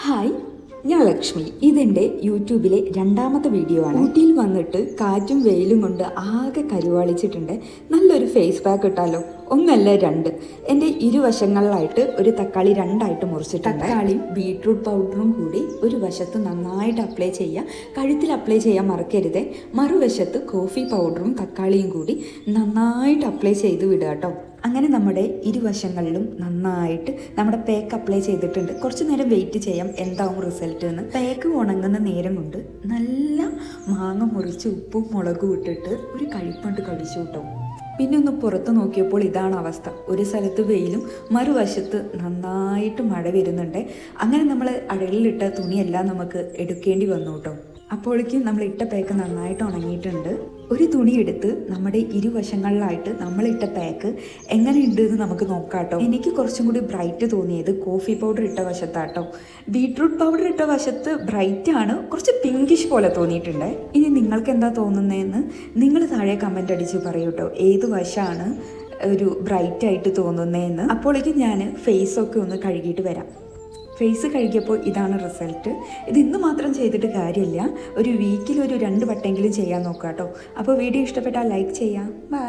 Hi, ഞാൻ ലക്ഷ്മി. ഇതെൻ്റെ യൂട്യൂബിലെ രണ്ടാമത്തെ വീഡിയോ ആണ്. ഊട്ടിയിൽ വന്നിട്ട് കാറ്റും വെയിലും കൊണ്ട് ആകെ കരുവാളിച്ചിട്ടുണ്ട്. നല്ലൊരു ഫേസ് പാക്ക് ഇട്ടാലോ? ഒന്നല്ല രണ്ട്. എൻ്റെ ഇരുവശങ്ങളിലായിട്ട് ഒരു തക്കാളി രണ്ടായിട്ട് മുറിച്ചിട്ടുണ്ട്. തക്കാളിയും ബീട്രൂട്ട് പൗഡറും കൂടി ഒരു വശത്ത് നന്നായിട്ട് അപ്ലൈ ചെയ്യുക. കഴുത്തിൽ അപ്ലൈ ചെയ്യാൻ മറക്കരുതേ. മറുവശത്ത് കോഫി പൗഡറും തക്കാളിയും കൂടി നന്നായിട്ട് അപ്ലൈ ചെയ്ത് വിടുക കേട്ടോ. അങ്ങനെ നമ്മുടെ ഇരുവശങ്ങളിലും നന്നായിട്ട് നമ്മുടെ പാക്ക് അപ്ലൈ ചെയ്തിട്ടുണ്ട്. കുറച്ച് നേരം വെയിറ്റ് ചെയ്യാം എന്താവും റിസൾട്ട് എന്ന്. പാക്ക് ഉണങ്ങുന്ന നേരം കൊണ്ട് നല്ല മാങ്ങ മുറിച്ച് ഉപ്പും മുളകും ഇട്ടിട്ട് ഒരു കഴിപ്പുണ്ട് കഴിച്ചു കേട്ടോ. പിന്നെ ഒന്ന് പുറത്ത് നോക്കിയപ്പോൾ ഇതാണ് അവസ്ഥ. ഒരു സ്ഥലത്ത് വെയിലും മറുവശത്ത് നന്നായിട്ട് മഴ വരുന്നുണ്ട്. അങ്ങനെ നമ്മൾ അടലിലിട്ട തുണിയെല്ലാം നമുക്ക് എടുക്കേണ്ടി വന്നു കേട്ടോ. അപ്പോഴേക്കും നമ്മൾ ഇട്ട പാക്ക് നന്നായിട്ട് ഉണങ്ങിയിട്ടുണ്ട്. ഒരു തുണി എടുത്ത് നമ്മുടെ ഇരുവശങ്ങളിലായിട്ട് നമ്മളിട്ട പാക്ക് എങ്ങനെയുണ്ട് എന്ന് നമുക്ക് നോക്കാം കേട്ടോ. എനിക്ക് കുറച്ചും കൂടി ബ്രൈറ്റ് തോന്നിയത് കോഫി പൗഡർ ഇട്ട വശത്താട്ടോ. ബീട്രൂട്ട് പൗഡർ ഇട്ട വശത്ത് ബ്രൈറ്റ് ആണ്, കുറച്ച് പിങ്കിഷ് പോലെ തോന്നിയിട്ടുണ്ട്. ഇനി നിങ്ങൾക്ക് എന്താ തോന്നുന്നതെന്ന് നിങ്ങൾ താഴെ കമൻ്റ് അടിച്ച് പറയൂ കേട്ടോ, ഏത് വശമാണ് ഒരു ബ്രൈറ്റ് ആയിട്ട് തോന്നുന്നതെന്ന്. അപ്പോഴേക്കും ഞാൻ ഫേസൊക്കെ ഒന്ന് കഴുകിയിട്ട് വരാം. ഫേസ് കഴുകിയപ്പോൾ ഇതാണ് റിസൾട്ട്. ഇത് ഇന്ന് മാത്രം ചെയ്തിട്ട് കാര്യമില്ല, ഒരു വീക്കിൽ ഒരു 2 വട്ടമെങ്കിലും ചെയ്യാൻ നോക്കാം കേട്ടോ. അപ്പോൾ വീഡിയോ ഇഷ്ടപ്പെട്ടാൽ ലൈക്ക് ചെയ്യാം. ബൈ.